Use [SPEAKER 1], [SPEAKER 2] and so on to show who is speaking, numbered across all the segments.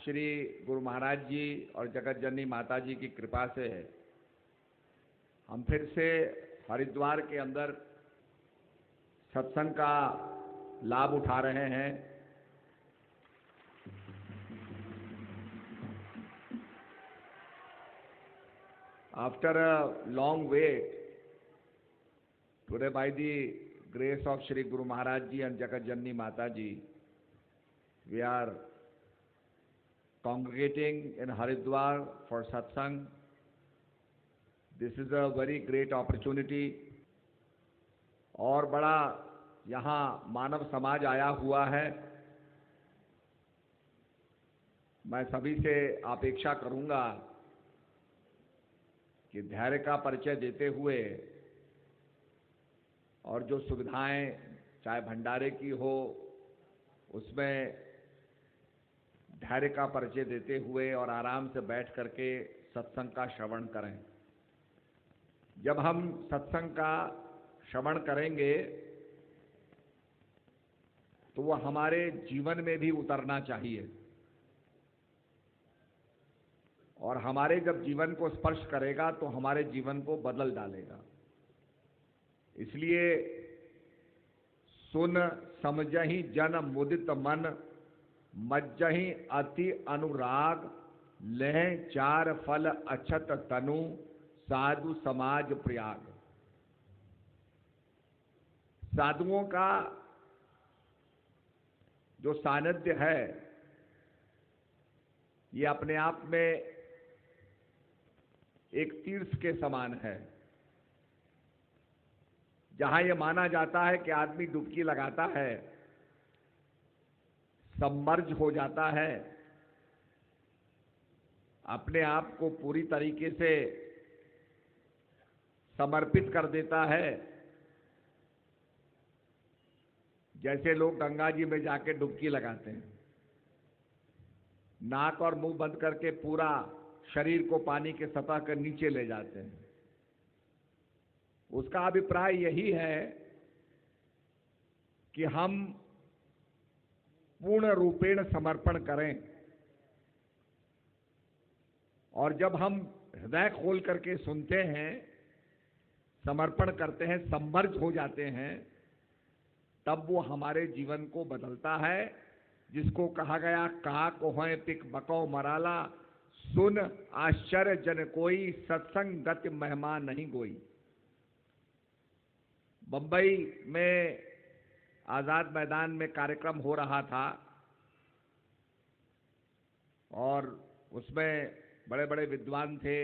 [SPEAKER 1] श्री गुरु महाराज जी और जगत जननी माता जी की कृपा से हम फिर से हरिद्वार के अंदर सत्संग का लाभ उठा रहे हैं। After a long wait, today by the grace of Shri Guru Maharaj Ji and Jagat Janni Mata Ji, we are congregating in Haridwar for satsang. This is a very great opportunity. और बड़ा यहाँ मानव समाज आया हुआ है। मैं सभी से अपेक्षा करूंगा कि धैर्य का परिचय देते हुए और जो सुविधाएं चाहे भंडारे की हो उसमें धैर्य का परिचय देते हुए और आराम से बैठ करके सत्संग का श्रवण करें। जब हम सत्संग का श्रवण करेंगे तो वह हमारे जीवन में भी उतरना चाहिए और हमारे जब जीवन को स्पर्श करेगा तो हमारे जीवन को बदल डालेगा। इसलिए सुन समझहि जन मुदित मन, मज्जहि अति अनुराग, लह चार फल अछत तनु, साधु समाज प्रयाग। साधुओं का जो सानिध्य है ये अपने आप में एक तीर्थ के समान है। जहां यह माना जाता है कि आदमी डुबकी लगाता है, सबमर्ज हो जाता है, अपने आप को पूरी तरीके से समर्पित कर देता है, जैसे लोग गंगा जी में जाके डुबकी लगाते हैं, नाक और मुंह बंद करके पूरा शरीर को पानी के सतह के नीचे ले जाते हैं। उसका अभिप्राय यही है कि हम पूर्ण रूपेण समर्पण करें और जब हम हृदय खोल करके सुनते हैं, समर्पण करते हैं, सम्मर्ज हो जाते हैं, तब वो हमारे जीवन को बदलता है। जिसको कहा गया कहा को है पिक बको मराला, सुन आश्चर्य जन कोई, सत्संग गति महिमा नहीं गोई। बंबई में आजाद मैदान में कार्यक्रम हो रहा था और उसमें बड़े बड़े विद्वान थे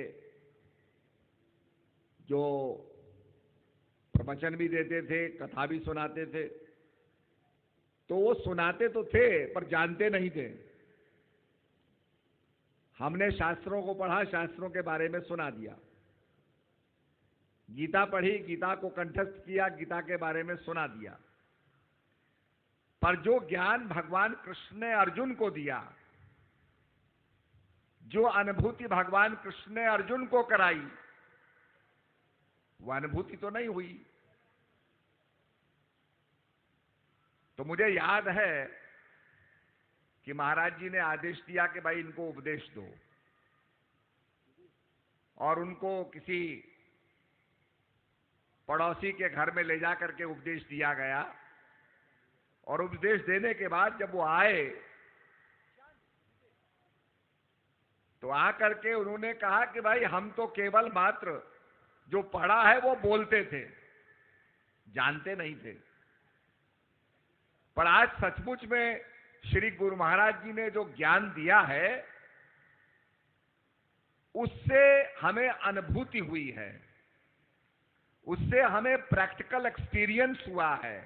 [SPEAKER 1] जो प्रवचन भी देते थे, कथा भी सुनाते थे। तो वो सुनाते तो थे पर जानते नहीं थे। हमने शास्त्रों को पढ़ा, शास्त्रों के बारे में सुना दिया, गीता पढ़ी, गीता को कंठस्थ किया, गीता के बारे में सुना दिया। पर जो ज्ञान भगवान कृष्ण ने अर्जुन को दिया, जो अनुभूति भगवान कृष्ण ने अर्जुन को कराई, वो अनुभूति तो नहीं हुई। तो मुझे याद है कि महाराज जी ने आदेश दिया कि भाई इनको उपदेश दो, और उनको किसी पड़ोसी के घर में ले जाकर के उपदेश दिया गया। और उपदेश देने के बाद जब वो आए तो आकर के उन्होंने कहा कि भाई हम तो केवल मात्र जो पढ़ा है वो बोलते थे, जानते नहीं थे। पर आज सचमुच में श्री गुरु महाराज जी ने जो ज्ञान दिया है उससे हमें अनुभूति हुई है, उससे हमें प्रैक्टिकल एक्सपीरियंस हुआ है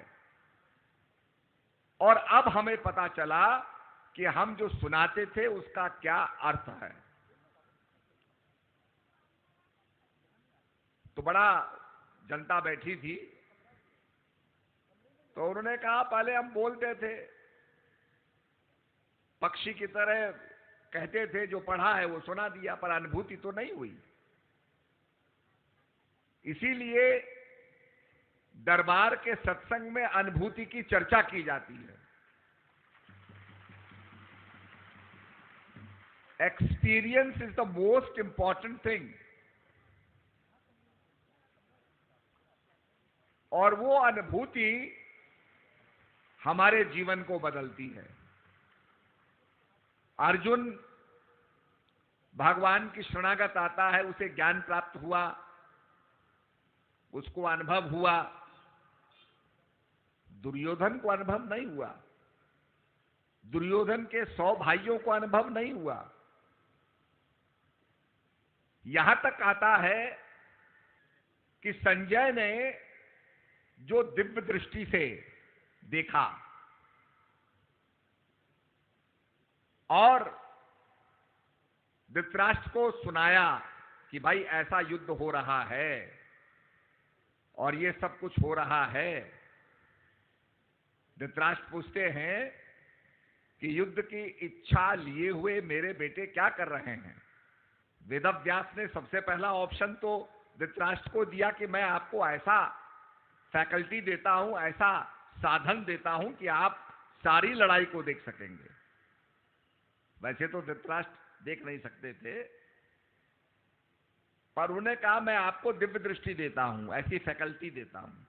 [SPEAKER 1] और अब हमें पता चला कि हम जो सुनाते थे उसका क्या अर्थ है। तो बड़ा जनता बैठी थी, तो उन्होंने कहा पहले हम बोलते थे, पक्षी की तरह कहते थे, जो पढ़ा है वो सुना दिया, पर अनुभूति तो नहीं हुई। इसीलिए दरबार के सत्संग में अनुभूति की चर्चा की जाती है। Experience is the most important thing. और वो अनुभूति हमारे जीवन को बदलती है। अर्जुन भगवान की शरणागत आता है, उसे ज्ञान प्राप्त हुआ, उसको अनुभव हुआ। दुर्योधन को अनुभव नहीं हुआ, दुर्योधन के 100 भाइयों को अनुभव नहीं हुआ। यहां तक आता है कि संजय ने जो दिव्य दृष्टि से देखा और धृतराष्ट्र को सुनाया कि भाई ऐसा युद्ध हो रहा है और ये सब कुछ हो रहा है। धृतराष्ट्र पूछते हैं कि युद्ध की इच्छा लिए हुए मेरे बेटे क्या कर रहे हैं। वेदव्यास ने सबसे पहला ऑप्शन तो धृतराष्ट्र को दिया कि मैं आपको ऐसा फैकल्टी देता हूं, ऐसा साधन देता हूं कि आप सारी लड़ाई को देख सकेंगे। वैसे तो धृतराष्ट्र देख नहीं सकते थे, पर उन्होंने कहा मैं आपको दिव्य दृष्टि देता हूं, ऐसी फैकल्टी देता हूं।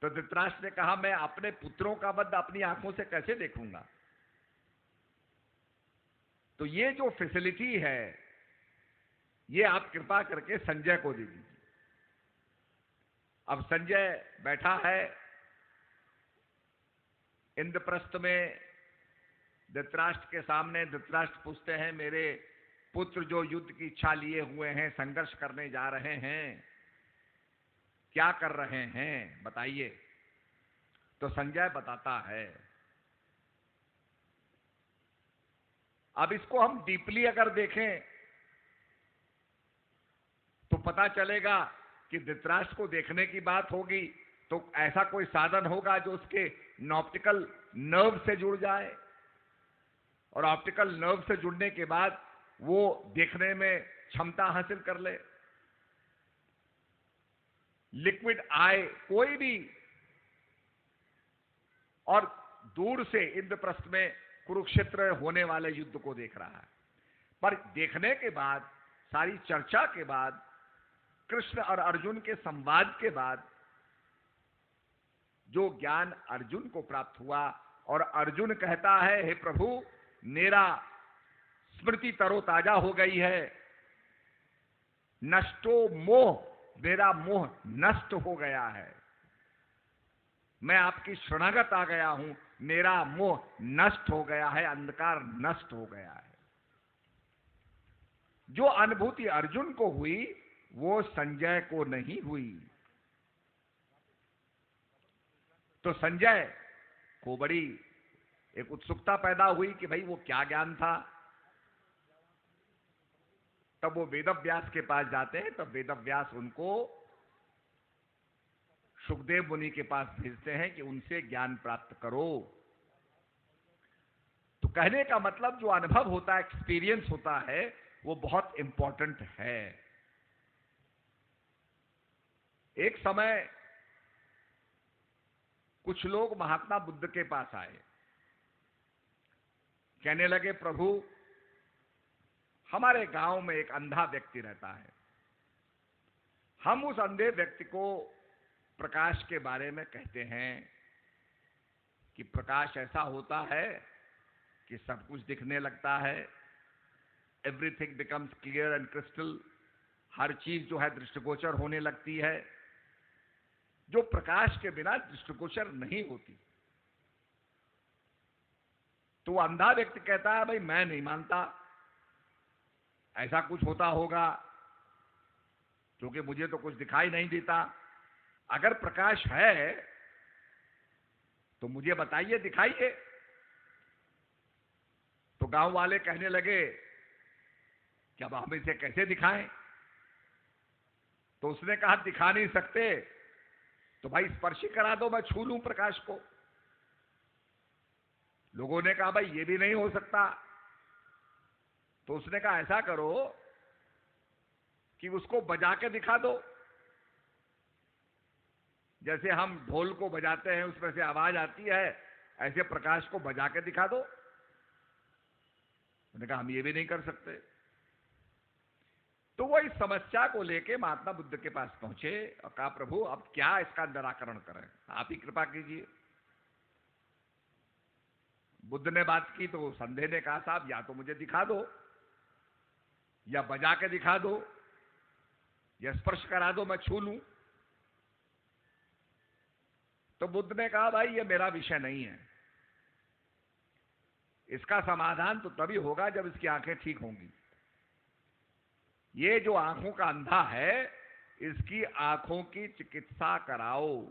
[SPEAKER 1] तो धृतराष्ट्र ने कहा मैं अपने पुत्रों का वध अपनी आंखों से कैसे देखूंगा। तो ये जो फैसिलिटी है ये आप कृपा करके संजय को दे दीजिए। अब संजय बैठा है इंद्रप्रस्थ में धृतराष्ट्र के सामने। धृतराष्ट्र पूछते हैं मेरे पुत्र जो युद्ध की इच्छा लिए हुए हैं, संघर्ष करने जा रहे हैं, क्या कर रहे हैं बताइए। तो संजय बताता है। अब इसको हम डीपली अगर देखें तो पता चलेगा कि धृतराष्ट्र को देखने की बात होगी तो ऐसा कोई साधन होगा जो उसके ऑप्टिकल नर्व से जुड़ जाए, और ऑप्टिकल नर्व से जुड़ने के बाद वो देखने में क्षमता हासिल कर ले। लिक्विड आई कोई भी, और दूर से इंद्रप्रस्थ में कुरुक्षेत्र होने वाले युद्ध को देख रहा है। पर देखने के बाद, सारी चर्चा के बाद, कृष्ण और अर्जुन के संवाद के बाद जो ज्ञान अर्जुन को प्राप्त हुआ, और अर्जुन कहता है हे प्रभु मेरा स्मृति तरोताजा हो गई है, नष्टो मोह, मेरा मोह नष्ट हो गया है, मैं आपकी शरणागत आ गया हूं, मेरा मोह नष्ट हो गया है, अंधकार नष्ट हो गया है। जो अनुभूति अर्जुन को हुई वो संजय को नहीं हुई। तो संजय को बड़ी एक उत्सुकता पैदा हुई कि भाई वो क्या ज्ञान था। तब वो वेदव्यास के पास जाते हैं। तब वेदव्यास उनको सुखदेव मुनि के पास भेजते हैं कि उनसे ज्ञान प्राप्त करो। तो कहने का मतलब जो अनुभव होता है, एक्सपीरियंस होता है, वो बहुत इंपॉर्टेंट है। एक समय कुछ लोग महात्मा बुद्ध के पास आए, कहने लगे प्रभु हमारे गांव में एक अंधा व्यक्ति रहता है, हम उस अंधे व्यक्ति को प्रकाश के बारे में कहते हैं कि प्रकाश ऐसा होता है कि सब कुछ दिखने लगता है, everything becomes clear and crystal, हर चीज जो है दृष्टिगोचर होने लगती है, जो प्रकाश के बिना दृष्टिगोचर नहीं होती। तो वो अंधा व्यक्ति कहता है भाई मैं नहीं मानता ऐसा कुछ होता होगा, क्योंकि मुझे तो कुछ दिखाई नहीं देता। अगर प्रकाश है तो मुझे बताइए, दिखाइए। तो गांव वाले कहने लगे कि अब हम इसे कैसे दिखाएं। तो उसने कहा दिखा नहीं सकते तो भाई स्पर्श करा दो, मैं छू लूं प्रकाश को। लोगों ने कहा भाई ये भी नहीं हो सकता। तो उसने कहा ऐसा करो कि उसको बजा के दिखा दो, जैसे हम ढोल को बजाते हैं उसमें से आवाज आती है, ऐसे प्रकाश को बजा के दिखा दो। उन्होंने कहा हम ये भी नहीं कर सकते। तो वो इस समस्या को लेके महात्मा बुद्ध के पास पहुंचे और कहा प्रभु अब क्या इसका निराकरण करें, आप ही कृपा कीजिए। बुद्ध ने बात की तो संदेह ने कहा साहब या तो मुझे दिखा दो, या बजा के दिखा दो, या स्पर्श करा दो, मैं छू लूं। तो बुद्ध ने कहा भाई ये मेरा विषय नहीं है, इसका समाधान तो तभी होगा जब इसकी आंखें ठीक होंगी। ये जो आंखों का अंधा है इसकी आंखों की चिकित्सा कराओ।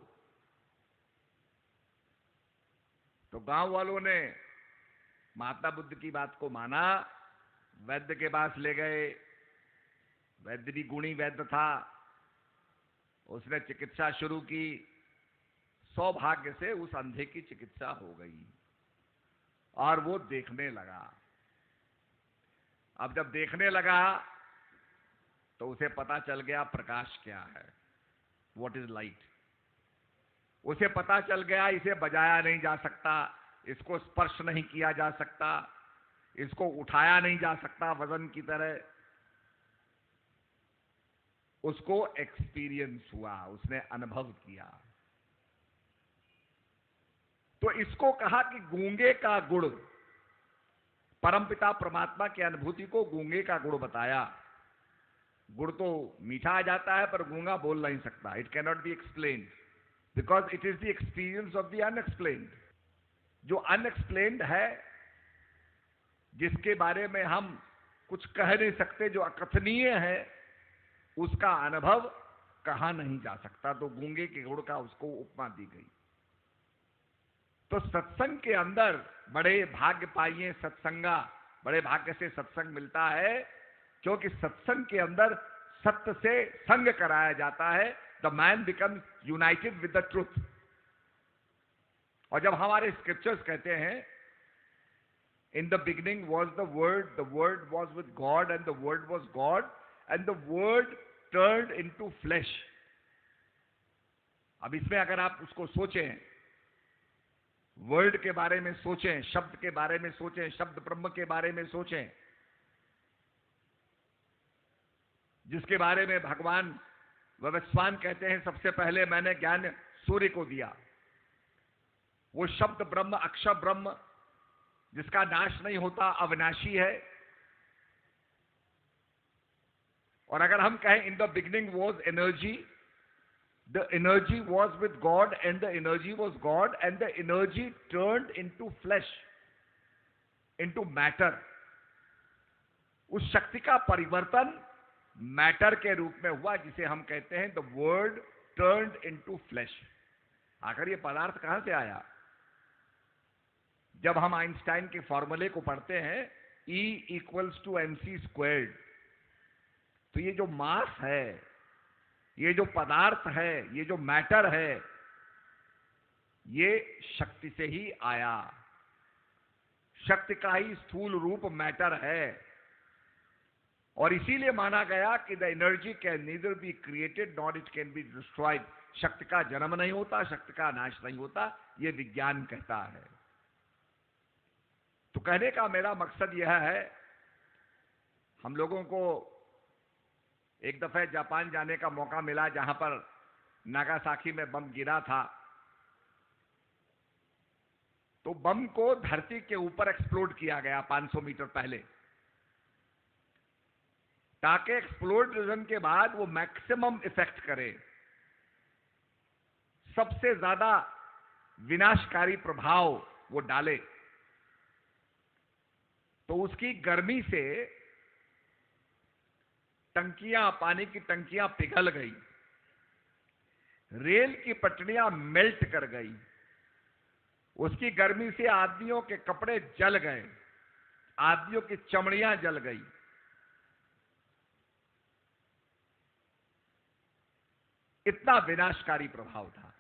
[SPEAKER 1] तो गांव वालों ने महात्मा बुद्ध की बात को माना, वैद्य के पास ले गए। वैद्य भी गुणी वैद्य था, उसने चिकित्सा शुरू की। सौभाग्य से उस अंधे की चिकित्सा हो गई और वो देखने लगा। अब जब देखने लगा तो उसे पता चल गया प्रकाश क्या है, व्हाट इज लाइट। उसे पता चल गया इसे बजाया नहीं जा सकता, इसको स्पर्श नहीं किया जा सकता, इसको उठाया नहीं जा सकता वजन की तरह। उसको एक्सपीरियंस हुआ, उसने अनुभव किया। तो इसको कहा कि गूंगे का गुण, परमपिता परमात्मा की अनुभूति को गूंगे का गुण बताया। गुड़ तो मीठा आ जाता है पर गूंगा बोल नहीं सकता। It cannot be explained because it is the experience of the unexplained. जो अनएक्सप्लेन्ड है, जिसके बारे में हम कुछ कह नहीं सकते, जो अकथनीय है, उसका अनुभव कहा नहीं जा सकता। तो गूंगे के गुड़ का उसको उपमा दी गई। तो सत्संग के अंदर बड़े भाग्य पाइए सत्संगा, बड़े भाग्य से सत्संग मिलता है, क्योंकि सत्संग के अंदर सत्य से संग कराया जाता है। The man becomes United with the truth. और जब हमारे स्क्रिप्चर्स कहते हैं in the beginning was the word was with God and the word was God and the word turned into flash. अब इसमें अगर आप उसको सोचें, वर्ड के बारे में सोचें, शब्द के बारे में सोचें, शब्द ब्रह्म के बारे में सोचें, जिसके बारे में भगवान भगवान कहते हैं सबसे पहले मैंने ज्ञान सूर्य को दिया। वो शब्द ब्रह्म, अक्षर ब्रह्म, जिसका नाश नहीं होता, अविनाशी है। और अगर हम कहें in the beginning was energy, the energy was with God and the energy was God and the energy turned into flash, into matter. उस शक्ति का परिवर्तन मैटर के रूप में हुआ, जिसे हम कहते हैं the word turned into flash. आखिर ये पदार्थ कहां से आया? जब हम आइंस्टाइन के फॉर्मूले को पढ़ते हैं E equals to mc squared, तो ये जो मास है, ये जो पदार्थ है, ये जो मैटर है, ये शक्ति से ही आया। शक्ति का ही स्थूल रूप मैटर है। और इसीलिए माना गया कि the energy can neither be created nor it can be destroyed. शक्ति का जन्म नहीं होता, शक्ति का नाश नहीं होता, यह विज्ञान कहता है। तो कहने का मेरा मकसद यह है, हम लोगों को एक दफे जापान जाने का मौका मिला, जहां पर नागासाकी में बम गिरा था। तो बम को धरती के ऊपर एक्सप्लोड किया गया 500 मीटर पहले, ताकि एक्सप्लोजन के बाद वो मैक्सिमम इफेक्ट करे, सबसे ज्यादा विनाशकारी प्रभाव वो डाले। तो उसकी गर्मी से टंकियां, पानी की टंकियां पिघल गई, रेल की पटरियां मेल्ट कर गई, उसकी गर्मी से आदमियों के कपड़े जल गए, आदमियों की चमड़ियां जल गई। इतना विनाशकारी प्रभाव था।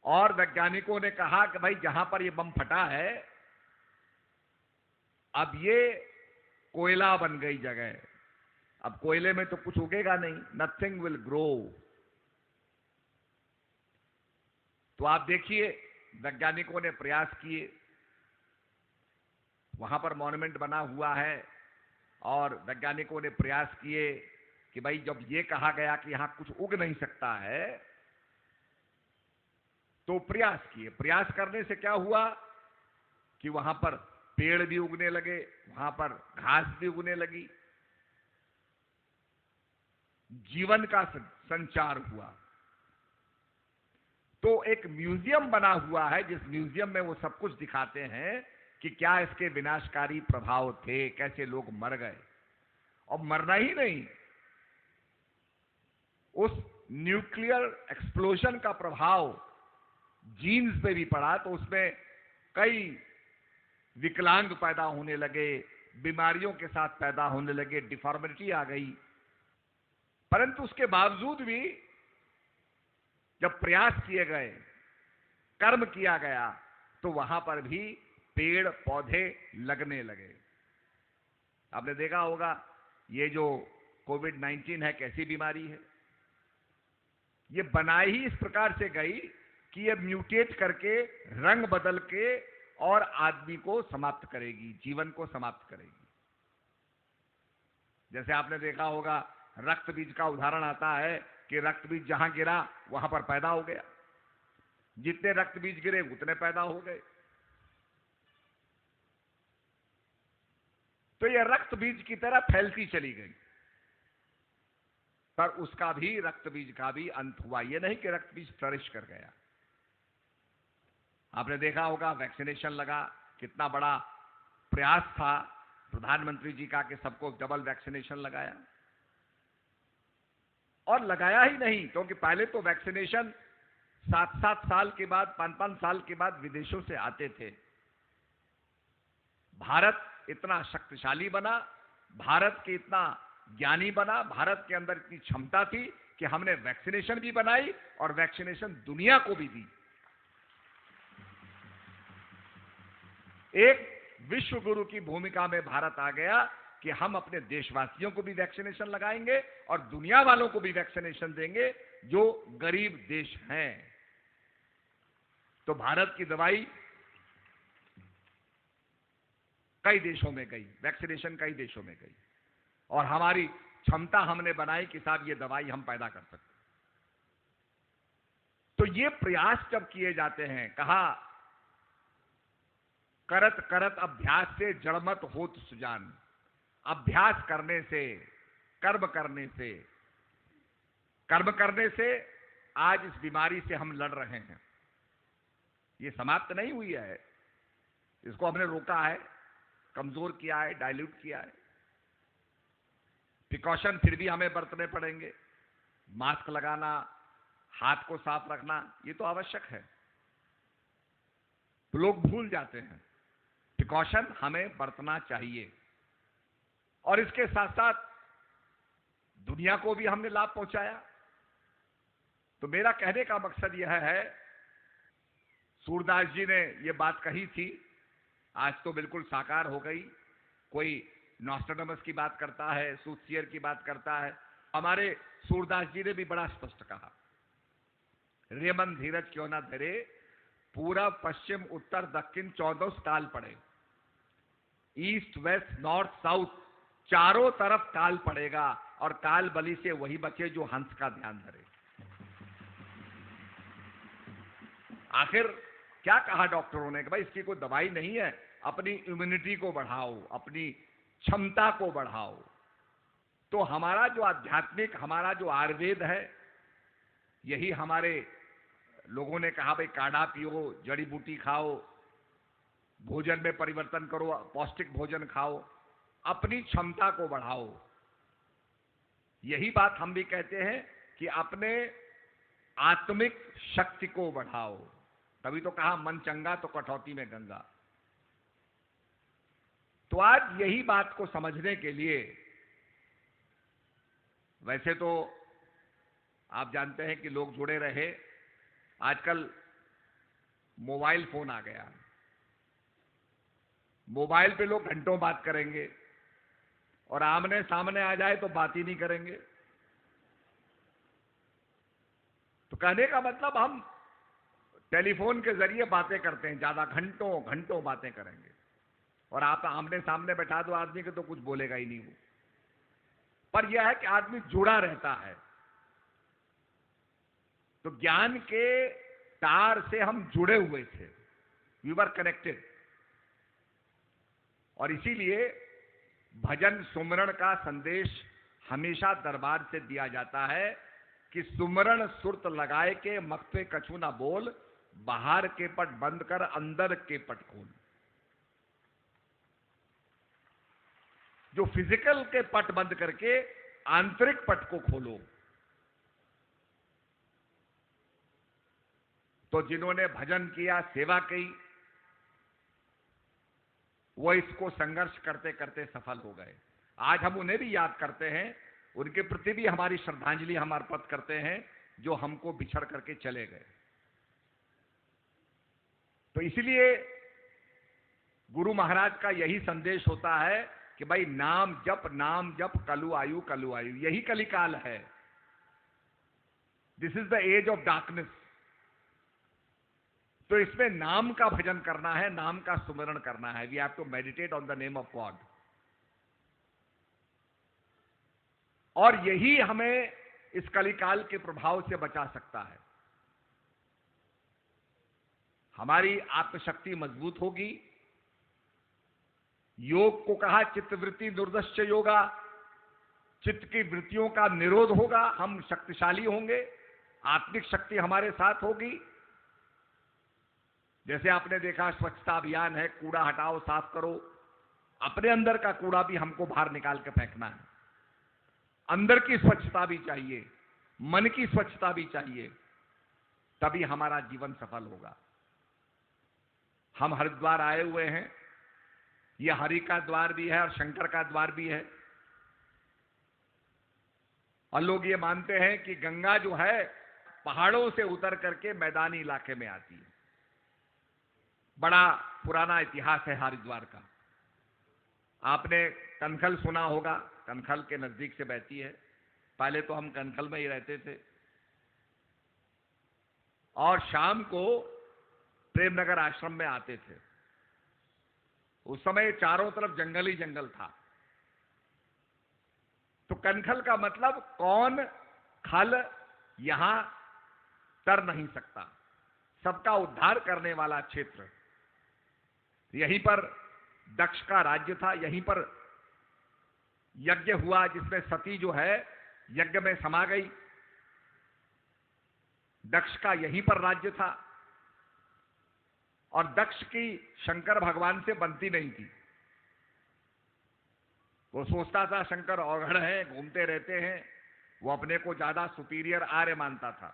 [SPEAKER 1] और वैज्ञानिकों ने कहा कि भाई जहां पर ये बम फटा है, अब ये कोयला बन गई जगह। अब कोयले में तो कुछ उगेगा नहीं, नथिंग विल ग्रो। तो आप देखिए, वैज्ञानिकों ने प्रयास किए, वहां पर मॉन्यूमेंट बना हुआ है और वैज्ञानिकों ने प्रयास किए कि भाई जब ये कहा गया कि यहां कुछ उग नहीं सकता है तो प्रयास किए। प्रयास करने से क्या हुआ कि वहां पर पेड़ भी उगने लगे, वहां पर घास भी उगने लगी, जीवन का संचार हुआ। तो एक म्यूजियम बना हुआ है जिस म्यूजियम में वो सब कुछ दिखाते हैं कि क्या इसके विनाशकारी प्रभाव थे, कैसे लोग मर गए। और मरना ही नहीं, उस न्यूक्लियर एक्सप्लोजन का प्रभाव जीन्स पे भी पड़ा, तो उसमें कई विकलांग पैदा होने लगे, बीमारियों के साथ पैदा होने लगे, डिफॉर्मिटी आ गई। परंतु उसके बावजूद भी जब प्रयास किए गए, कर्म किया गया, तो वहां पर भी पेड़ पौधे लगने लगे। आपने देखा होगा ये जो कोविड-19 है कैसी बीमारी है, ये बनाई ही इस प्रकार से गई कि ये म्यूटेट करके, रंग बदल के और आदमी को समाप्त करेगी, जीवन को समाप्त करेगी। जैसे आपने देखा होगा रक्त बीज का उदाहरण आता है कि रक्त बीज जहां गिरा वहां पर पैदा हो गया, जितने रक्त बीज गिरे उतने पैदा हो गए। तो यह रक्त बीज की तरह फैलती चली गई, पर उसका भी, रक्त बीज का भी अंत हुआ। यह नहीं कि रक्त बीज फ्लरिश कर गया। आपने देखा होगा वैक्सीनेशन लगा, कितना बड़ा प्रयास था प्रधानमंत्री जी का कि सबको डबल वैक्सीनेशन लगाया। और लगाया ही नहीं, क्योंकि पहले तो वैक्सीनेशन 7-7 साल के बाद, 5-5 साल के बाद विदेशों से आते थे। भारत इतना शक्तिशाली बना, भारत के इतना ज्ञानी बना, भारत के अंदर इतनी क्षमता थी कि हमने वैक्सीनेशन भी बनाई और वैक्सीनेशन दुनिया को भी दी। एक विश्व गुरु की भूमिका में भारत आ गया कि हम अपने देशवासियों को भी वैक्सीनेशन लगाएंगे और दुनिया वालों को भी वैक्सीनेशन देंगे जो गरीब देश हैं। तो भारत की दवाई कई देशों में गई, वैक्सीनेशन कई देशों में गई, और हमारी क्षमता हमने बनाई कि साहब ये दवाई हम पैदा कर सकते। तो ये प्रयास जब किए जाते हैं, कहा करत करत अभ्यास से जड़मत होत सुजान। अभ्यास करने से, कर्म करने से, कर्म करने से आज इस बीमारी से हम लड़ रहे हैं। ये समाप्त नहीं हुई है, इसको हमने रोका है, कमजोर किया है, डाइल्यूट किया है। प्रिकॉशन फिर भी हमें बरतने पड़ेंगे, मास्क लगाना, हाथ को साफ रखना, ये तो आवश्यक है। लोग भूल जाते हैं, प्रिकॉशन हमें बरतना चाहिए। और इसके साथ साथ दुनिया को भी हमने लाभ पहुंचाया। तो मेरा कहने का मकसद यह है, सूरदास जी ने यह बात कही थी, आज तो बिल्कुल साकार हो गई। कोई नॉस्ट्राडमस की बात करता है, सूटसियर की बात करता है, हमारे सूरदास जी ने भी बड़ा स्पष्ट कहा, रे मन धीरज क्यों ना धरे, पूरब पश्चिम उत्तर दक्षिण 14 काल पड़े, ईस्ट वेस्ट नॉर्थ साउथ चारों तरफ काल पड़ेगा, और काल बलि से वही बचे जो हंस का ध्यान धरे। आखिर क्या कहा डॉक्टरों ने कि भाई इसकी कोई दवाई नहीं है, अपनी इम्यूनिटी को बढ़ाओ, अपनी क्षमता को बढ़ाओ। तो हमारा जो आध्यात्मिक, हमारा जो आयुर्वेद है, यही हमारे लोगों ने कहा भाई काढ़ा पियो, जड़ी बूटी खाओ, भोजन में परिवर्तन करो, पौष्टिक भोजन खाओ, अपनी क्षमता को बढ़ाओ। यही बात हम भी कहते हैं कि अपने आत्मिक शक्ति को बढ़ाओ। तभी तो कहा मन चंगा तो कटौती में गंगा। तो आज यही बात को समझने के लिए, वैसे तो आप जानते हैं कि लोग जुड़े रहे, आजकल मोबाइल फोन आ गया, मोबाइल पे लोग घंटों बात करेंगे और आमने सामने आ जाए तो बात ही नहीं करेंगे। तो कहने का मतलब हम टेलीफोन के जरिए बातें करते हैं, ज्यादा घंटों घंटों बातें करेंगे और आप आमने सामने बैठा दो आदमी के तो कुछ बोलेगा ही नहीं वो। पर यह है कि आदमी जुड़ा रहता है। तो ज्ञान के तार से हम जुड़े हुए थे, वी वर कनेक्टेड। और इसीलिए भजन सुमरण का संदेश हमेशा दरबार से दिया जाता है कि सुमरण सुरत लगाए के मक्ते कछु ना बोल, बाहर के पट बंद कर अंदर के पट खोल। जो फिजिकल के पट बंद करके आंतरिक पट को खोलो। तो जिन्होंने भजन किया, सेवा की, वो इसको संघर्ष करते करते सफल हो गए। आज हम उन्हें भी याद करते हैं, उनके प्रति भी हमारी श्रद्धांजलि हम अर्पित करते हैं जो हमको बिछड़ करके चले गए। तो इसलिए गुरु महाराज का यही संदेश होता है कि भाई नाम जप कलु आयु कलु आयु, यही कलिकाल है। This is the age of darkness. तो इसमें नाम का भजन करना है, नाम का सुमिरन करना है। We have to meditate on the name of God. और यही हमें इस कलिकाल के प्रभाव से बचा सकता है। हमारी आत्मशक्ति मजबूत होगी। योग को कहा चित्तवृत्ति दुर्दश्च योगा, चित्त की वृत्तियों का निरोध होगा, हम शक्तिशाली होंगे, आत्मिक शक्ति हमारे साथ होगी। जैसे आपने देखा स्वच्छता अभियान है, कूड़ा हटाओ, साफ करो। अपने अंदर का कूड़ा भी हमको बाहर निकाल के फेंकना है। अंदर की स्वच्छता भी चाहिए, मन की स्वच्छता भी चाहिए, तभी हमारा जीवन सफल होगा। हम हरिद्वार आए हुए हैं, यह हरि का द्वार भी है और शंकर का द्वार भी है। और लोग ये मानते हैं कि गंगा जो है पहाड़ों से उतर करके मैदानी इलाके में आती है। बड़ा पुराना इतिहास है हरिद्वार का। आपने कनखल सुना होगा, कनखल के नजदीक से बहती है। पहले तो हम कनखल में ही रहते थे और शाम को प्रेमनगर आश्रम में आते थे। उस समय चारों तरफ जंगल ही जंगल था। तो कनखल का मतलब कौन खल यहां तर नहीं सकता, सबका उद्धार करने वाला क्षेत्र। यहीं पर दक्ष का राज्य था, यहीं पर यज्ञ हुआ जिसमें सती जो है यज्ञ में समा गई। दक्ष का यहीं पर राज्य था और दक्ष की शंकर भगवान से बनती नहीं थी। वो सोचता था शंकर औघड़ है, घूमते रहते हैं, वो अपने को ज्यादा सुपीरियर आर्य मानता था।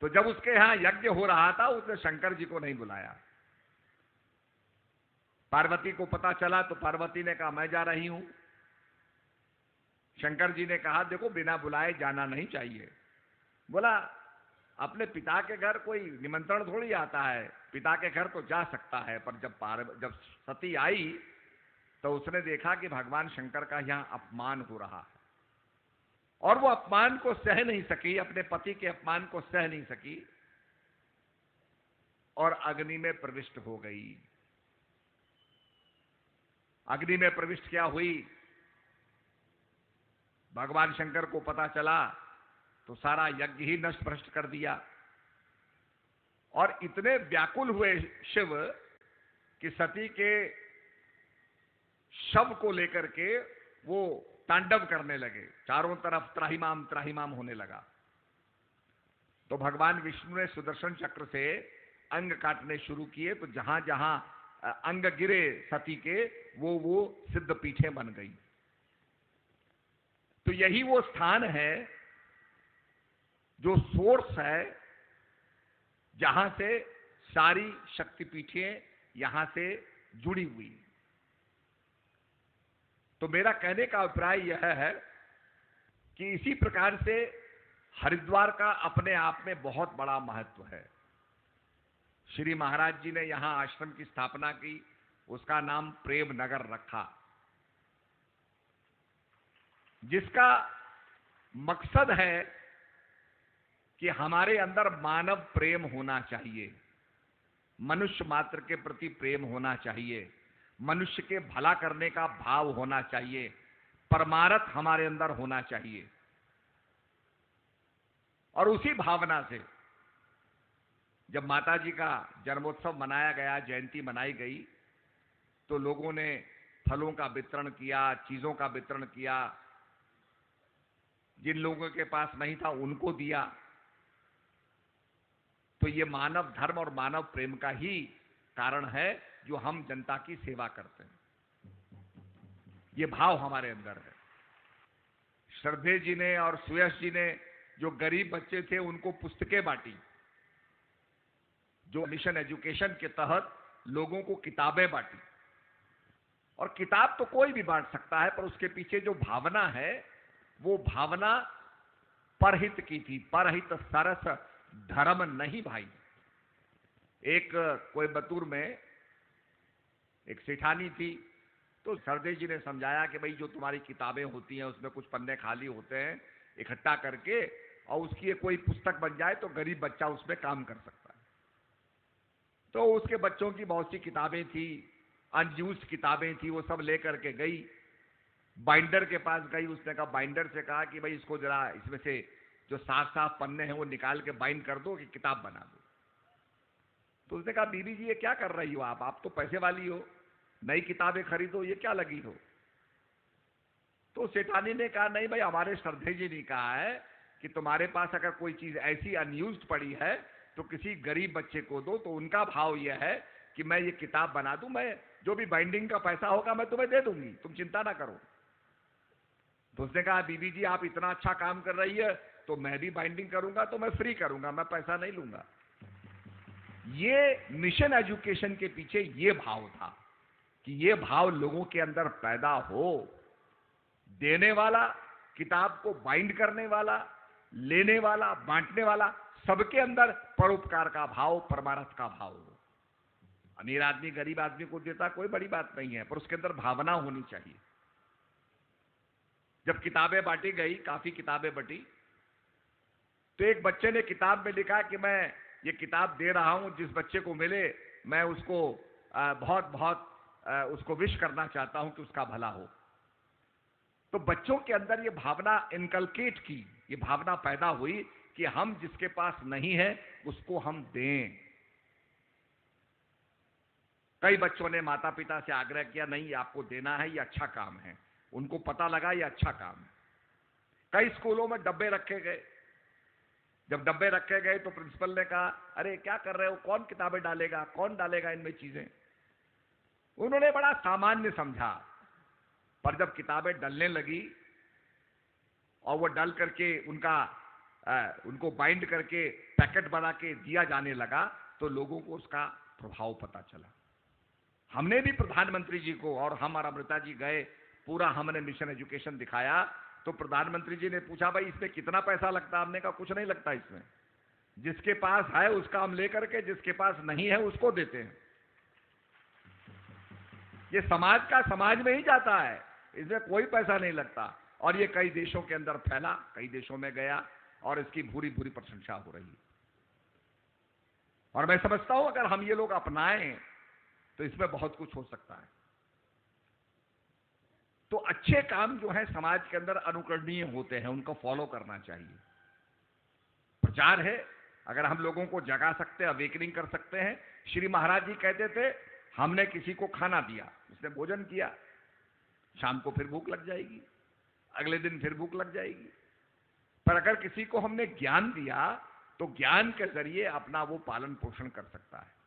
[SPEAKER 1] तो जब उसके यहां यज्ञ हो रहा था उसने शंकर जी को नहीं बुलाया। पार्वती को पता चला तो पार्वती ने कहा मैं जा रही हूं। शंकर जी ने कहा देखो बिना बुलाए जाना नहीं चाहिए। बोला अपने पिता के घर कोई निमंत्रण थोड़ी आता है, पिता के घर तो जा सकता है। पर जब सती आई तो उसने देखा कि भगवान शंकर का यहां अपमान हो रहा है और वो अपमान को सह नहीं सकी, अपने पति के अपमान को सह नहीं सकी और अग्नि में प्रविष्ट हो गई। अग्नि में प्रविष्ट क्या हुई, भगवान शंकर को पता चला तो सारा यज्ञ ही नष्ट भ्रष्ट कर दिया। और इतने व्याकुल हुए शिव कि सती के शव को लेकर के वो तांडव करने लगे, चारों तरफ त्राहिमाम त्राहिमाम होने लगा। तो भगवान विष्णु ने सुदर्शन चक्र से अंग काटने शुरू किए, तो जहां जहां अंग गिरे सती के वो सिद्ध पीठें बन गई। तो यही वो स्थान है जो सोर्स है जहां से सारी शक्तिपीठें यहां से जुड़ी हुई। तो मेरा कहने का अभिप्राय यह है कि इसी प्रकार से हरिद्वार का अपने आप में बहुत बड़ा महत्व है। श्री महाराज जी ने यहां आश्रम की स्थापना की, उसका नाम प्रेम नगर रखा, जिसका मकसद है कि हमारे अंदर मानव प्रेम होना चाहिए। मनुष्य मात्र के प्रति प्रेम होना चाहिए, मनुष्य के भला करने का भाव होना चाहिए, परमार्थ हमारे अंदर होना चाहिए। और उसी भावना से जब माता जी का जन्मोत्सव मनाया गया, जयंती मनाई गई, तो लोगों ने फलों का वितरण किया, चीजों का वितरण किया, जिन लोगों के पास नहीं था उनको दिया। तो ये मानव धर्म और मानव प्रेम का ही कारण है जो हम जनता की सेवा करते हैं। ये भाव हमारे अंदर है। श्रद्धे जी ने और सुयश जी ने जो गरीब बच्चे थे उनको पुस्तकें बांटी, जो मिशन एजुकेशन के तहत लोगों को किताबें बांटी। और किताब तो कोई भी बांट सकता है, पर उसके पीछे जो भावना है वो भावना परहित की थी। परहित सरस धर्म नहीं भाई। एक कोयंबटूर में एक सेठानी थी, तो सरदेव जी ने समझाया कि भाई जो तुम्हारी किताबें होती हैं उसमें कुछ पन्ने खाली होते हैं, इकट्ठा करके और उसकी कोई पुस्तक बन जाए तो गरीब बच्चा उसमें काम कर सकता है। तो उसके बच्चों की बहुत सी किताबें थी, अनयूज्ड किताबें थी, वो सब लेकर के गई, बाइंडर के पास गई। उसने कहा, बाइंडर से कहा कि भाई इसको जरा इसमें से जो साफ साफ पन्ने हैं वो निकाल के बाइंड कर दो कि किताब बना दो। तो उसने कहा, बीबी जी ये क्या कर रही हो आप तो पैसे वाली हो, नई किताबें खरीदो, ये क्या लगी हो। तो सेठानी ने कहा, नहीं भाई, हमारे श्रद्धे जी ने कहा है कि तुम्हारे पास अगर कोई चीज ऐसी अनयूज्ड पड़ी है तो किसी गरीब बच्चे को दो। तो उनका भाव यह है कि मैं ये किताब बना दूं, मैं जो भी बाइंडिंग का पैसा होगा मैं तुम्हें दे दूंगी, तुम चिंता ना करो। तो उसने कहा, बीबी जी आप इतना अच्छा काम कर रही है तो मैं भी बाइंडिंग करूंगा, तो मैं फ्री करूंगा, मैं पैसा नहीं लूंगा। ये मिशन एजुकेशन के पीछे ये भाव था कि ये भाव लोगों के अंदर पैदा हो। देने वाला, किताब को बाइंड करने वाला, लेने वाला, बांटने वाला, सबके अंदर परोपकार का भाव, परमार्थ का भाव हो। अमीर आदमी गरीब आदमी को देता कोई बड़ी बात नहीं है, पर उसके अंदर भावना होनी चाहिए। जब किताबें बांटी गई, काफी किताबें बटी, तो एक बच्चे ने किताब में लिखा कि मैं ये किताब दे रहा हूं, जिस बच्चे को मिले मैं उसको बहुत बहुत उसको विश करना चाहता हूं कि उसका भला हो। तो बच्चों के अंदर ये भावना इनकलकेट की, ये भावना पैदा हुई कि हम जिसके पास नहीं है उसको हम दें। कई बच्चों ने माता पिता से आग्रह किया, नहीं आपको देना है, ये अच्छा काम है। उनको पता लगा ये अच्छा काम है। कई स्कूलों में डब्बे रखे गए। जब डब्बे रखे गए तो प्रिंसिपल ने कहा, अरे क्या कर रहे हो, कौन किताबें डालेगा, कौन डालेगा इनमें चीजें। उन्होंने बड़ा सामान्य समझा, पर जब किताबें डलने लगी और वो डल करके उनको बाइंड करके पैकेट बना के दिया जाने लगा, तो लोगों को उसका प्रभाव पता चला। हमने भी प्रधानमंत्री जी को, और हम और अमृता जी गए, पूरा हमने मिशन एजुकेशन दिखाया। तो प्रधानमंत्री जी ने पूछा, भाई इसमें कितना पैसा लगता है। हमने कहा कुछ नहीं लगता इसमें, जिसके पास है उसका हम लेकर के, जिसके पास नहीं है उसको देते हैं। ये समाज का समाज में ही जाता है, इसमें कोई पैसा नहीं लगता। और ये कई देशों के अंदर फैला, कई देशों में गया और इसकी भूरी भूरी प्रशंसा हो रही है। और मैं समझता हूं अगर हम ये लोग अपनाएं तो इसमें बहुत कुछ हो सकता है। तो अच्छे काम जो है समाज के अंदर अनुकरणीय होते हैं, उनको फॉलो करना चाहिए। प्रचार है, अगर हम लोगों को जगा सकते हैं, अवेकनिंग कर सकते हैं। श्री महाराज जी कहते थे, हमने किसी को खाना दिया, उसने भोजन किया, शाम को फिर भूख लग जाएगी, अगले दिन फिर भूख लग जाएगी। पर अगर किसी को हमने ज्ञान दिया तो ज्ञान के जरिए अपना वो पालन पोषण कर सकता है।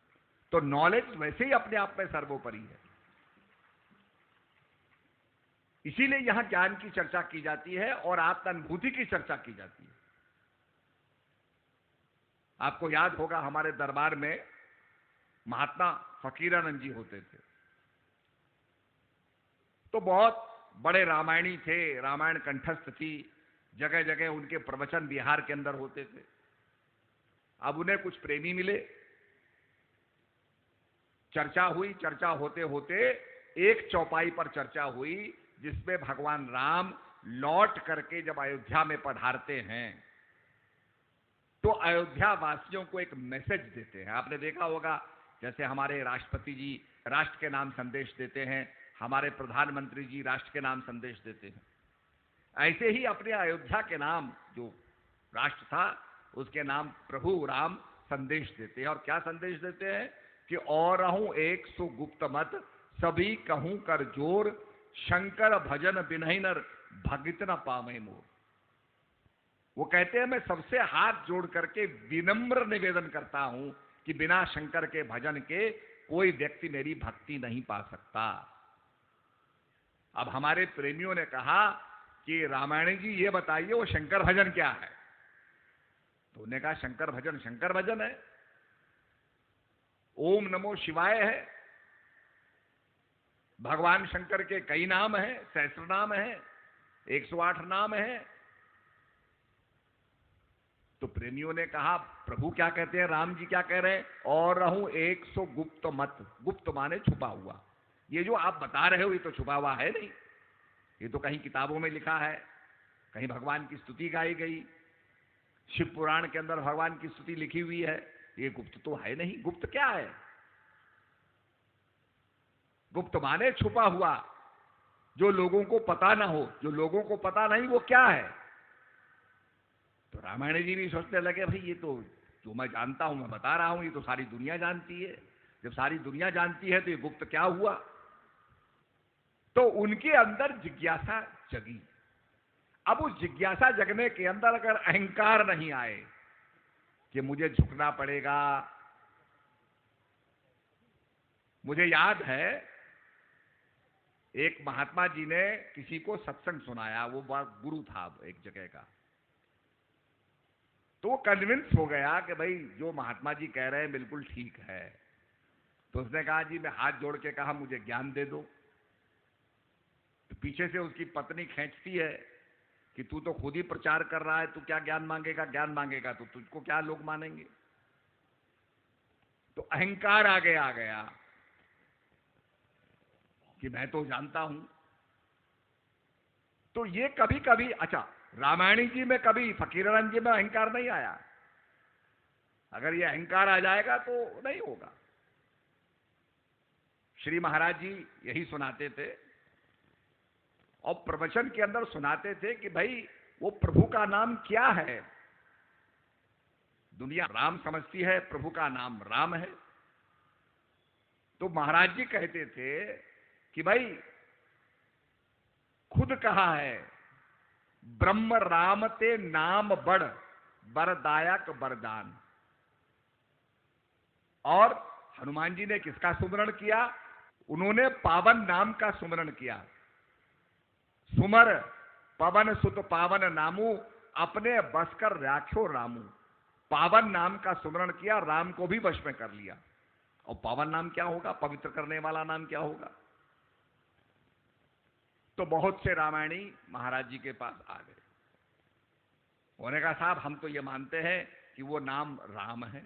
[SPEAKER 1] तो नॉलेज वैसे ही अपने आप में सर्वोपरि है। इसीलिए यहां ज्ञान की चर्चा की जाती है और आत्मानुभूति की चर्चा की जाती है। आपको याद होगा हमारे दरबार में महात्मा फकीरानंद जी होते थे, तो बहुत बड़े रामायणी थे, रामायण कंठस्थ थी, जगह जगह उनके प्रवचन बिहार के अंदर होते थे। अब उन्हें कुछ प्रेमी मिले, चर्चा हुई, चर्चा होते होते एक चौपाई पर चर्चा हुई जिसमें भगवान राम लौट करके जब अयोध्या में पधारते हैं तो अयोध्या वासियों को एक मैसेज देते हैं। आपने देखा होगा जैसे हमारे राष्ट्रपति जी राष्ट्र के नाम संदेश देते हैं, हमारे प्रधानमंत्री जी राष्ट्र के नाम संदेश देते हैं, ऐसे ही अपने अयोध्या के नाम जो राष्ट्र था उसके नाम प्रभु राम संदेश देते हैं। और क्या संदेश देते हैं कि और रहूं एक सो गुप्त मत, सभी कहूं कर जोर, शंकर भजन बिनहि नर, भगित न पावे मोर। वो कहते हैं मैं सबसे हाथ जोड़ करके विनम्र निवेदन करता हूं कि बिना शंकर के भजन के कोई व्यक्ति मेरी भक्ति नहीं पा सकता। अब हमारे प्रेमियों ने कहा कि रामायण जी ये बताइए वो शंकर भजन क्या है? तो उन्होंने कहा शंकर भजन है, ओम नमो शिवाय है, भगवान शंकर के कई नाम हैं, सहस्त्र नाम है, 108 नाम है। तो प्रेमियों ने कहा प्रभु क्या कहते हैं, राम जी क्या कह रहे हैं? और रहूं 100 गुप्त मत, गुप्त माने छुपा हुआ। ये जो आप बता रहे हो ये तो छुपा हुआ है नहीं, ये तो कहीं किताबों में लिखा है, कहीं भगवान की स्तुति गाई गई, शिव पुराण के अंदर भगवान की स्तुति लिखी हुई है, ये गुप्त तो है नहीं। गुप्त क्या है? गुप्त माने छुपा हुआ, जो लोगों को पता ना हो, जो लोगों को पता नहीं वो क्या है? तो रामायण जी भी सोचने लगे भाई ये तो जो मैं जानता हूं मैं बता रहा हूं, ये तो सारी दुनिया जानती है। जब सारी दुनिया जानती है तो ये गुप्त क्या हुआ? तो उनके अंदर जिज्ञासा जगी। अब उस जिज्ञासा जगने के अंदर अगर अहंकार नहीं आए कि मुझे झुकना पड़ेगा। मुझे याद है एक महात्मा जी ने किसी को सत्संग सुनाया, वो गुरु था एक जगह का, तो वो कन्विंस हो गया कि भाई जो महात्मा जी कह रहे हैं बिल्कुल ठीक है। तो उसने कहा जी, मैं हाथ जोड़ के कहा मुझे ज्ञान दे दो। तो पीछे से उसकी पत्नी खींचती है कि तू तो खुद ही प्रचार कर रहा है, तू क्या ज्ञान मांगेगा? ज्ञान मांगेगा तो तुझको क्या लोग मानेंगे? तो अहंकार आगे आ गया कि मैं तो जानता हूं। तो ये कभी कभी, अच्छा रामायणी जी में कभी फकीरानंद जी में अहंकार नहीं आया। अगर ये अहंकार आ जाएगा तो नहीं होगा। श्री महाराज जी यही सुनाते थे और प्रवचन के अंदर सुनाते थे कि भाई वो प्रभु का नाम क्या है। दुनिया राम समझती है, प्रभु का नाम राम है। तो महाराज जी कहते थे कि भाई खुद कहा है, ब्रह्म राम ते नाम बड़, बरदायक बरदान। और हनुमान जी ने किसका सुमरण किया? उन्होंने पावन नाम का सुमरण किया। सुमर पवन सुत पावन नामू, अपने बस कर राख्यो रामू। पावन नाम का सुमरण किया, राम को भी वश में कर लिया। और पावन नाम क्या होगा? पवित्र करने वाला नाम क्या होगा? तो बहुत से रामायणी महाराज जी के पास आ गए। उन्होंने कहा साहब हम तो ये मानते हैं कि वो नाम राम है।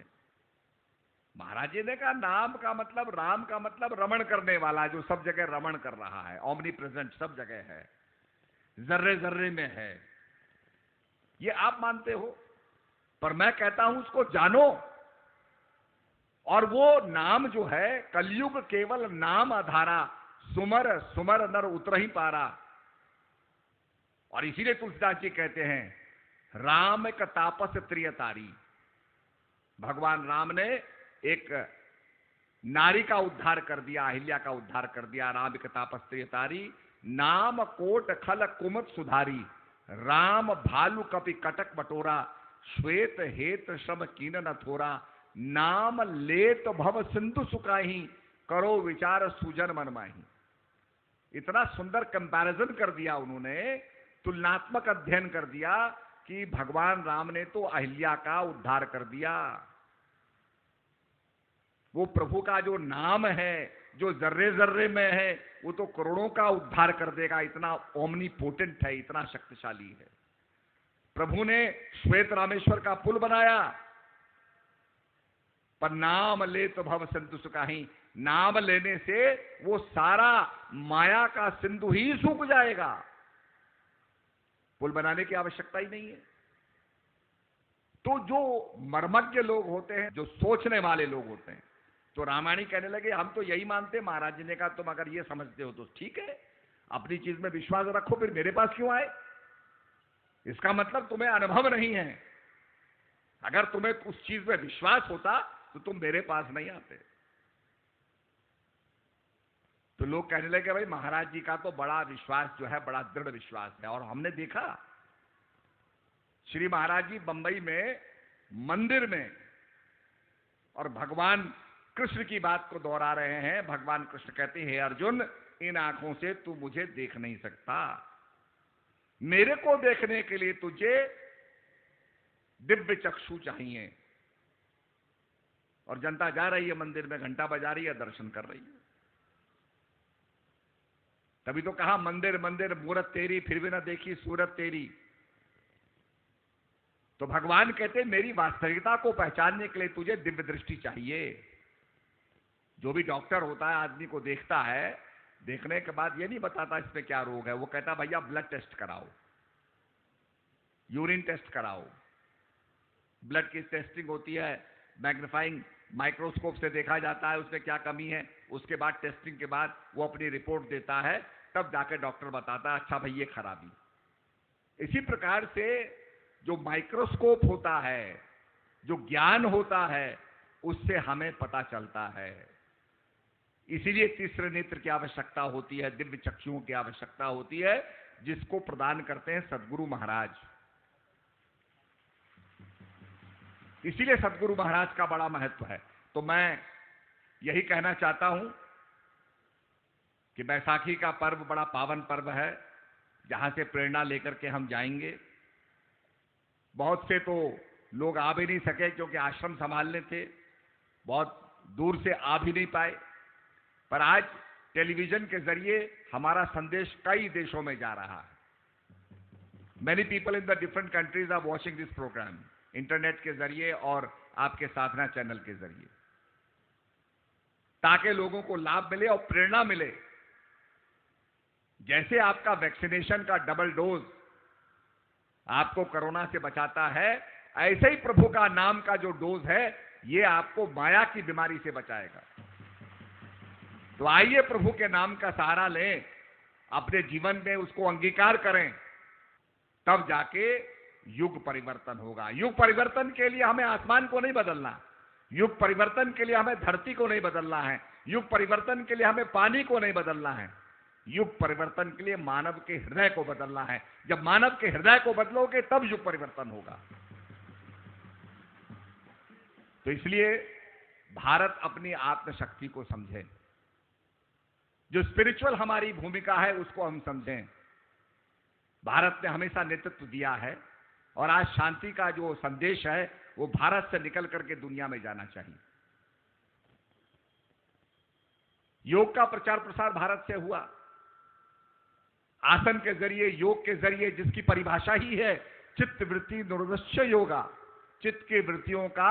[SPEAKER 1] महाराज जी ने कहा नाम का मतलब, राम का मतलब रमण करने वाला, जो सब जगह रमण कर रहा है, ओमनी प्रेजेंट, सब जगह है, जर्रे जर्रे में है। ये आप मानते हो, पर मैं कहता हूं उसको जानो। और वो नाम जो है, कलयुग केवल नाम आधारा, सुमर सुमर नर उतर ही पारा। और इसीलिए तुलसीदास जी कहते हैं राम एक तापस त्रियतारी। भगवान राम ने एक नारी का उद्धार कर दिया, अहिल्या का उद्धार कर दिया। राम एक तापस त्रियतारी, नाम कोट खल कुमत सुधारी। राम भालू कपि कटक बटोरा, श्वेत हेत श्रम कीन न थोरा। नाम लेत भव सिंधु सुकाही, करो विचार सुजन मन माही। इतना सुंदर कंपैरिजन कर दिया उन्होंने, तुलनात्मक अध्ययन कर दिया कि भगवान राम ने तो अहिल्या का उद्धार कर दिया। वो प्रभु का जो नाम है, जो जर्रे जर्रे में है, वो तो करोड़ों का उद्धार कर देगा। इतना ओमनी पोटेंट है, इतना शक्तिशाली है। प्रभु ने श्वेत रामेश्वर का पुल बनाया, पर नाम ले तो भव सिंधु सुकाही। नाम लेने से वो सारा माया का सिंधु ही सूख जाएगा, पुल बनाने की आवश्यकता ही नहीं है। तो जो मर्मज्ञ लोग होते हैं, जो सोचने वाले लोग होते हैं, तो रामायणी कहने लगे हम तो यही मानते। महाराज जी ने कहा तुम अगर ये समझते हो तो ठीक है, अपनी चीज में विश्वास रखो, फिर मेरे पास क्यों आए? इसका मतलब तुम्हें अनुभव नहीं है। अगर तुम्हें उस चीज में विश्वास होता तो तुम मेरे पास नहीं आते। तो लोग कहने लगे भाई महाराज जी का तो बड़ा विश्वास जो है, बड़ा दृढ़ विश्वास है। और हमने देखा श्री महाराज जी बंबई में मंदिर में और भगवान कृष्ण की बात को दोहरा रहे हैं। भगवान कृष्ण कहते हैं हे अर्जुन, इन आंखों से तू मुझे देख नहीं सकता, मेरे को देखने के लिए तुझे दिव्य चक्षु चाहिए। और जनता जा रही है मंदिर में, घंटा बजा रही है, दर्शन कर रही है। तभी तो कहा मंदिर मंदिर मूरत तेरी, फिर भी ना देखी सूरत तेरी। तो भगवान कहते मेरी वास्तविकता को पहचानने के लिए तुझे दिव्य दृष्टि चाहिए। जो भी डॉक्टर होता है आदमी को देखता है, देखने के बाद ये नहीं बताता इसमें क्या रोग है, वो कहता भैया ब्लड टेस्ट कराओ, यूरिन टेस्ट कराओ। ब्लड की टेस्टिंग होती है, मैग्नीफाइंग माइक्रोस्कोप से देखा जाता है उसमें क्या कमी है। उसके बाद टेस्टिंग के बाद वो अपनी रिपोर्ट देता है, तब जाकर डॉक्टर बताता है अच्छा भाई ये खराबी। इसी प्रकार से जो माइक्रोस्कोप होता है, जो ज्ञान होता है, उससे हमें पता चलता है। इसीलिए तीसरे नेत्र की आवश्यकता होती है, दिव्य चक्षुओं की आवश्यकता होती है, जिसको प्रदान करते हैं सद्गुरु महाराज। इसीलिए सद्गुरु महाराज का बड़ा महत्व है। तो मैं यही कहना चाहता हूं कि बैसाखी का पर्व बड़ा पावन पर्व है, जहां से प्रेरणा लेकर के हम जाएंगे। बहुत से तो लोग आ भी नहीं सके क्योंकि आश्रम संभालने थे, बहुत दूर से आ भी नहीं पाए। पर आज टेलीविजन के जरिए हमारा संदेश कई देशों में जा रहा है। Many people in the different countries are watching this programme, internet के जरिए और आपके साधना चैनल के जरिए, ताकि लोगों को लाभ मिले और प्रेरणा मिले। जैसे आपका वैक्सीनेशन का डबल डोज आपको कोरोना से बचाता है, ऐसे ही प्रभु का नाम का जो डोज है ये आपको माया की बीमारी से बचाएगा। तो आइए प्रभु के नाम का सहारा लें, अपने जीवन में उसको अंगीकार करें, तब जाके युग परिवर्तन होगा। युग परिवर्तन के लिए हमें आसमान को नहीं बदलना, युग परिवर्तन के लिए हमें धरती को नहीं बदलना है, युग परिवर्तन के लिए हमें पानी को नहीं बदलना है, युग परिवर्तन के लिए मानव के हृदय को बदलना है। जब मानव के हृदय को बदलोगे तब युग परिवर्तन होगा। तो इसलिए भारत अपनी आत्मशक्ति को समझे, जो स्पिरिचुअल हमारी भूमिका है उसको हम समझें। भारत ने हमेशा नेतृत्व दिया है और आज शांति का जो संदेश है वो भारत से निकल करके दुनिया में जाना चाहिए। योग का प्रचार प्रसार भारत से हुआ, आसन के जरिए, योग के जरिए, जिसकी परिभाषा ही है चित्त वृत्ति निरोधस्य योगा। चित्त की वृत्तियों का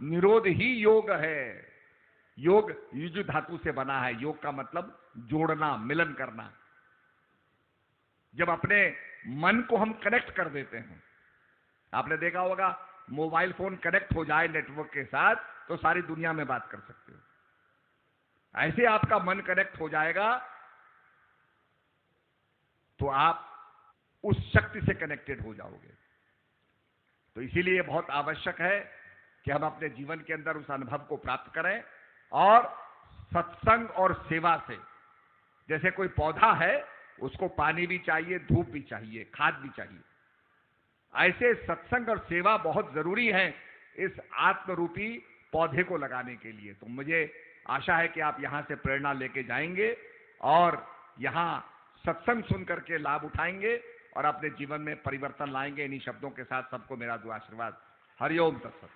[SPEAKER 1] निरोध ही योग है। योग युज धातु से बना है। योग का मतलब जोड़ना, मिलन करना। जब अपने मन को हम कनेक्ट कर देते हैं, आपने देखा होगा मोबाइल फोन कनेक्ट हो जाए नेटवर्क के साथ तो सारी दुनिया में बात कर सकते हो। ऐसे आपका मन कनेक्ट हो जाएगा तो आप उस शक्ति से कनेक्टेड हो जाओगे। तो इसीलिए बहुत आवश्यक है कि हम अपने जीवन के अंदर उस अनुभव को प्राप्त करें और सत्संग और सेवा से, जैसे कोई पौधा है उसको पानी भी चाहिए, धूप भी चाहिए, खाद भी चाहिए, ऐसे सत्संग और सेवा बहुत जरूरी है इस आत्मरूपी पौधे को लगाने के लिए। तो मुझे आशा है कि आप यहां से प्रेरणा लेके जाएंगे और यहां सत्संग सुन करके लाभ उठाएंगे और अपने जीवन में परिवर्तन लाएंगे। इन्हीं शब्दों के साथ सबको मेरा दुआ आशीर्वाद। हरिओम तत्सत।